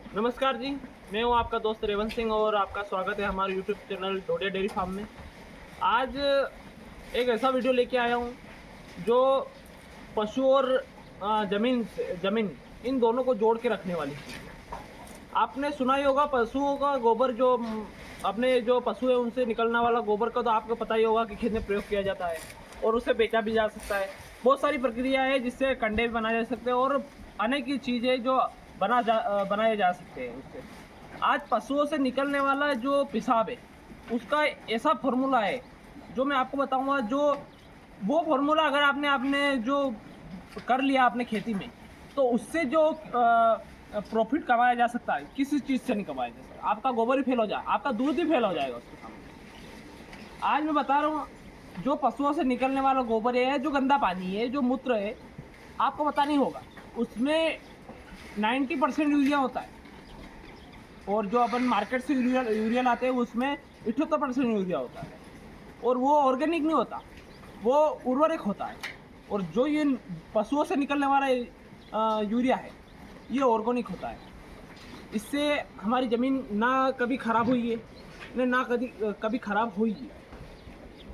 नमस्कार जी, मैं हूं आपका दोस्त रेवंत सिंह और आपका स्वागत है हमारे YouTube channel Dodiya dairy farm में। आज एक ऐसा वीडियो लेके आया हूं जो पशु और ज़मीन इन दोनों को जोड़ के रखने वाली चीज़ है। आपने सुना ही होगा पशुओं का गोबर जो अपने जो पशु है उनसे निकलने वाला गोबर का तो आपको पता ही होगा कि खेत में प्रयोग किया जाता है और उसे बेचा भी जा सकता है। बहुत सारी प्रक्रिया है जिससे कंडे भी बनाए जा सकते हैं और अनेक चीज़ें जो बनाए जा सकते हैं उससे। आज पशुओं से निकलने वाला जो पेशाब है उसका ऐसा फार्मूला है जो मैं आपको बताऊंगा। जो वो फार्मूला अगर आपने आपने जो कर लिया अपने खेती में तो उससे जो प्रॉफिट कमाया जा सकता है किसी चीज़ से नहीं कमाया जा सकता। आपका गोबर ही फेल हो जाए, आपका दूध ही फेल हो जाएगा उसके सामने। आज मैं बता रहा हूँ जो पशुओं से निकलने वाला गोबर है, जो गंदा पानी है, जो मूत्र है, आपको पता नहीं होगा उसमें 90% यूरिया होता है और जो अपन मार्केट से यूरिया लाते हैं उसमें 78% यूरिया होता है और वो ऑर्गेनिक नहीं होता, वो उर्वरक होता है। और जो ये पशुओं से निकलने वाला यूरिया है ये ऑर्गेनिक होता है। इससे हमारी ज़मीन ना कभी ख़राब हुई है ना कभी ख़राब हुई है।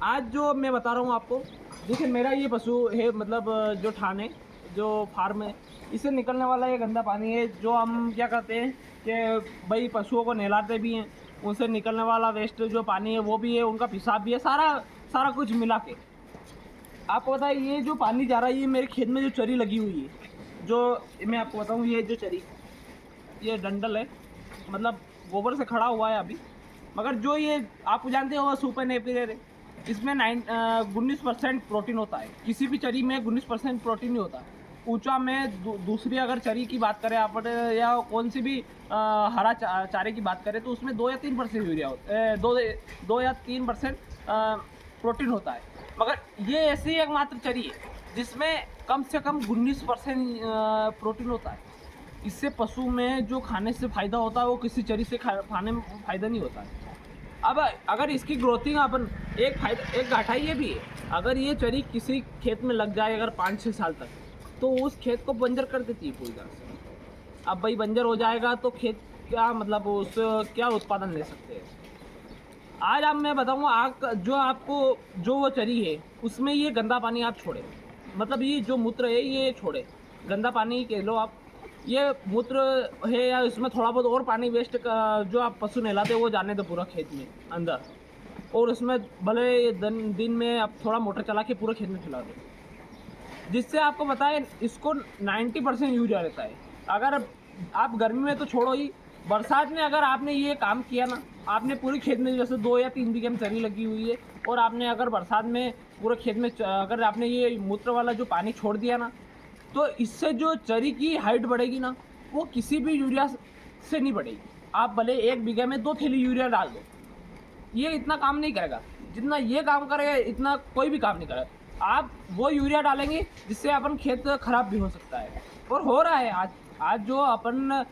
आज जो मैं बता रहा हूँ आपको, देखिए मेरा ये पशु है, मतलब जो ठान है, जो फार्म है, इससे निकलने वाला ये गंदा पानी है जो हम क्या करते हैं कि भाई पशुओं को नहलाते भी हैं, उनसे निकलने वाला वेस्ट जो पानी है वो भी है, उनका पेशाब भी है, सारा कुछ मिला के आपको पता है। ये जो पानी जा रहा है ये मेरे खेत में जो चरी लगी हुई है, जो मैं आपको बताऊँ, ये जो चरी, ये डंडल है, मतलब गोबर से खड़ा हुआ है अभी, मगर जो ये आप जानते हो सुपर नेपियर है, इसमें 19% प्रोटीन होता है। किसी भी चरी में 19% प्रोटीन नहीं होता। ऊंचा में दूसरी अगर चरी की बात करें आप या कौन सी भी हरा चारे की बात करें तो उसमें 2 या 3% यूरिया होता है, 2 या 3% प्रोटीन होता है। मगर ये ऐसी एकमात्र चरी है जिसमें कम से कम 19% प्रोटीन होता है। इससे पशु में जो खाने से फ़ायदा होता है वो किसी चरी से खाने में फ़ायदा नहीं होता है। अब अगर इसकी ग्रोथिंग अपन एक घाटा ये भी है, अगर ये चरी किसी खेत में लग जाए अगर 5-6 साल तक तो उस खेत को बंजर कर देती है पूरी तरह से। अब भाई बंजर हो जाएगा तो खेत क्या, मतलब उस क्या उत्पादन ले सकते हैं। आज आप मैं बताऊँगा आपको जो वो चरी है उसमें ये गंदा पानी आप छोड़े, मतलब ये जो मूत्र है ये छोड़े, गंदा पानी कह लो आप, ये मूत्र है या इसमें थोड़ा बहुत और पानी वेस्ट जो आप पशु नहलाते हो वो जाने दो पूरा खेत में अंदर, और उसमें भले दिन में आप थोड़ा मोटर चला के पूरे खेत में खिला दो, जिससे आपको बताएं इसको 90% यूरिया रहता है। अगर आप गर्मी में तो छोड़ो ही, बरसात में अगर आपने ये काम किया ना, आपने पूरे खेत में जैसे 2 या 3 बीघे में चरी लगी हुई है और आपने अगर बरसात में पूरे खेत में अगर आपने ये मूत्र वाला जो पानी छोड़ दिया ना, तो इससे जो चरी की हाइट बढ़ेगी ना वो किसी भी यूरिया से नहीं बढ़ेगी। आप भले 1 बीघे में 2 थैली यूरिया डाल दो, ये इतना काम नहीं करेगा जितना ये काम करेगा, इतना कोई भी काम नहीं करेगा। आप वो यूरिया डालेंगे जिससे अपन खेत खराब भी हो सकता है और हो रहा है। आज जो अपन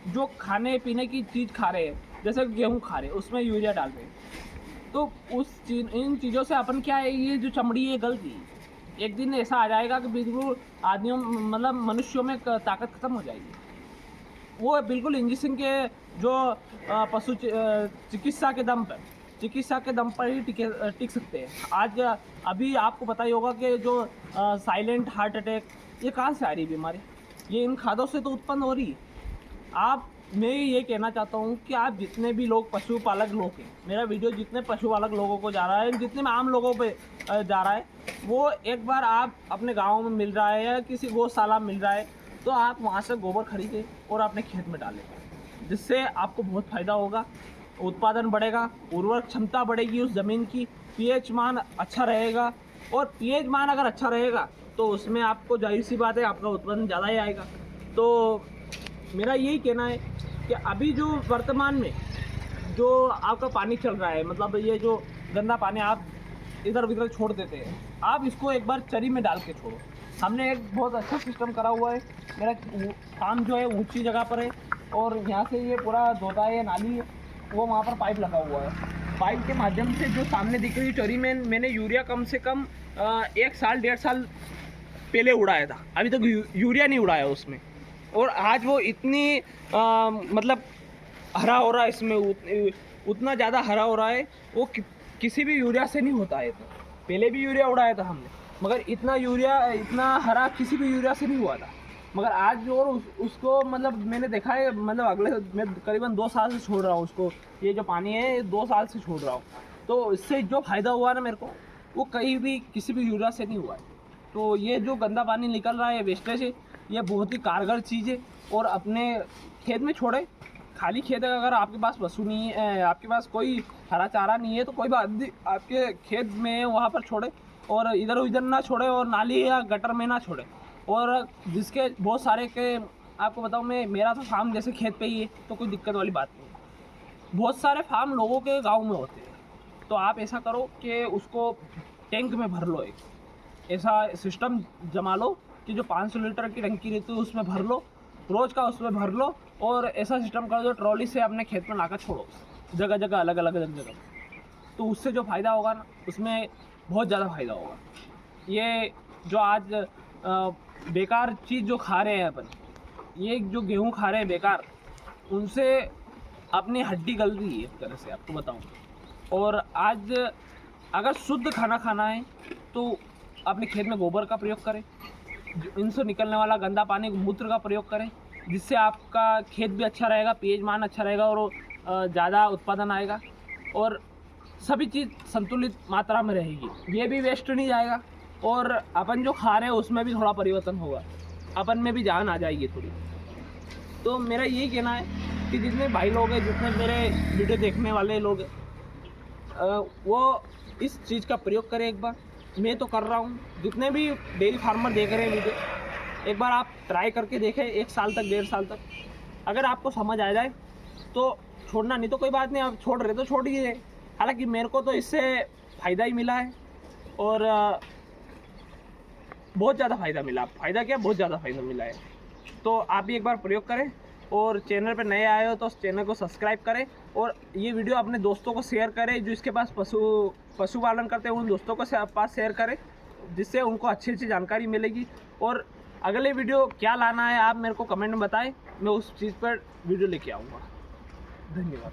जो खाने पीने की चीज़ खा रहे हैं, जैसे गेहूँ खा रहे हैं उसमें यूरिया डाल रहे हैं, तो इन चीज़ों से अपन क्या है, ये जो चमड़ी है गलती, एक दिन ऐसा आ जाएगा कि बिल्कुल आदमियों मतलब मनुष्यों में ताकत खत्म हो जाएगी। वो बिल्कुल इंजेक्शन के जो पशु चिकित्सा के दम पर ही टिक सकते हैं। आज अभी आपको पता ही होगा कि जो साइलेंट हार्ट अटैक ये कहाँ से आ रही बीमारी, ये इन खादों से तो उत्पन्न हो रही है। मैं ये कहना चाहता हूँ कि आप जितने भी लोग पशुपालक लोग हैं, मेरा वीडियो जितने पशुपालक लोगों को जा रहा है, जितने में आम लोगों पे जा रहा है, वो एक बार आप अपने गांव में मिल रहा है या किसी गौशाला में मिल रहा है तो आप वहाँ से गोबर खरीदें और अपने खेत में डालें, जिससे आपको बहुत फ़ायदा होगा, उत्पादन बढ़ेगा, उर्वरक क्षमता बढ़ेगी उस ज़मीन की, पीएच मान अच्छा रहेगा, और पीएच मान अगर अच्छा रहेगा तो उसमें आपको जाहिर सी बात है आपका उत्पादन ज़्यादा ही आएगा। तो मेरा यही कहना है कि अभी जो वर्तमान में जो आपका पानी चल रहा है, मतलब ये जो गंदा पानी आप इधर उधर छोड़ देते हैं, आप इसको एक बार चरी में डाल के छोड़ो। हमने एक बहुत अच्छा सिस्टम करा हुआ है, मेरा काम जो है ऊंची जगह पर है और यहाँ से ये पूरा धोता है, नाली है, वो वहाँ पर पाइप लगा हुआ है। पाइप के माध्यम से जो सामने दिख रही चरी में मैंने यूरिया कम से कम 1 साल 1.5 साल पहले उड़ाया था, अभी तक यूरिया नहीं उड़ाया उसमें। और आज वो इतनी मतलब हरा हो रहा है, इसमें उतना ज़्यादा हरा हो रहा है, वो किसी भी यूरिया से नहीं होता है। पहले भी यूरिया उड़ाया था हमने, मगर इतना हरा किसी भी यूरिया से नहीं हुआ था। मगर आज और उसको मतलब मैंने देखा है, मतलब मैं करीबन 2 साल से छोड़ रहा हूँ उसको, ये जो पानी है 2 साल से छोड़ रहा हूँ। तो इससे जो फ़ायदा हुआ ना मेरे को, वो कहीं भी किसी भी यूरिया से नहीं हुआ है। तो ये जो गंदा पानी निकल रहा है वेस्टेज है, ये बहुत ही कारगर चीज़ है। और अपने खेत में छोड़े, खाली खेत है, अगर आपके पास पशु नहीं है, आपके पास कोई हरा चारा नहीं है, तो कोई बात नहीं, आपके खेत में वहाँ पर छोड़े, और इधर उधर ना छोड़े, और नाली या गटर में ना छोड़े। और जिसके बहुत सारे के आपको बताऊँ मैं, मेरा तो फार्म जैसे खेत पे ही है, तो कोई दिक्कत वाली बात नहीं है। बहुत सारे फार्म लोगों के गाँव में होते हैं, तो आप ऐसा करो कि उसको टैंक में भर लो, एक ऐसा सिस्टम जमा लो कि जो 500 लीटर की टंकी रहती है उसमें भर लो, रोज़ का उसमें भर लो, और ऐसा सिस्टम कर दो ट्रॉली से अपने खेत में लाकर छोड़ो, जगह जगह अलग अलग जगह। तो उससे जो फ़ायदा होगा ना, उसमें बहुत ज़्यादा फ़ायदा होगा। ये जो आज बेकार चीज़ जो खा रहे हैं अपन, ये जो गेहूँ खा रहे हैं बेकार, उनसे अपनी हड्डी गल रही है एक तरह से, आपको बताऊँ। और आज अगर शुद्ध खाना खाना है तो अपने खेत में गोबर का प्रयोग करें, इनसे निकलने वाला गंदा पानी मूत्र का प्रयोग करें, जिससे आपका खेत भी अच्छा रहेगा, पीएच मान अच्छा रहेगा, और ज़्यादा उत्पादन आएगा, और सभी चीज़ संतुलित मात्रा में रहेगी। ये भी वेस्ट नहीं जाएगा, और अपन जो खा रहे हैं उसमें भी थोड़ा परिवर्तन होगा, अपन में भी जान आ जाएगी थोड़ी। तो मेरा यही कहना है कि जितने भाई लोग हैं, जितने मेरे वीडियो देखने वाले लोग हैं, वो इस चीज़ का प्रयोग करें एक बार। मैं तो कर रहा हूँ, जितने भी डेयरी फार्मर देख रहे हैं वीडियो, एक बार आप ट्राई करके देखें, 1 साल तक 1.5 साल तक। अगर आपको समझ आ जाए तो छोड़ना, नहीं तो कोई बात नहीं, आप छोड़ रहे तो छोड़िए। हालांकि मेरे को तो इससे फ़ायदा ही मिला है, और बहुत ज़्यादा फ़ायदा मिला। फ़ायदा क्या, बहुत ज़्यादा फ़ायदा मिला है। तो आप भी एक बार प्रयोग करें, और चैनल पर नए आए हो तो चैनल को सब्सक्राइब करें, और ये वीडियो अपने दोस्तों को शेयर करें, जो इसके पास पशुपालन करते हैं उन दोस्तों को पास शेयर करें, जिससे उनको अच्छी अच्छी जानकारी मिलेगी। और अगले वीडियो क्या लाना है आप मेरे को कमेंट में बताएं, मैं उस चीज़ पर वीडियो लेके आऊँगा। धन्यवाद।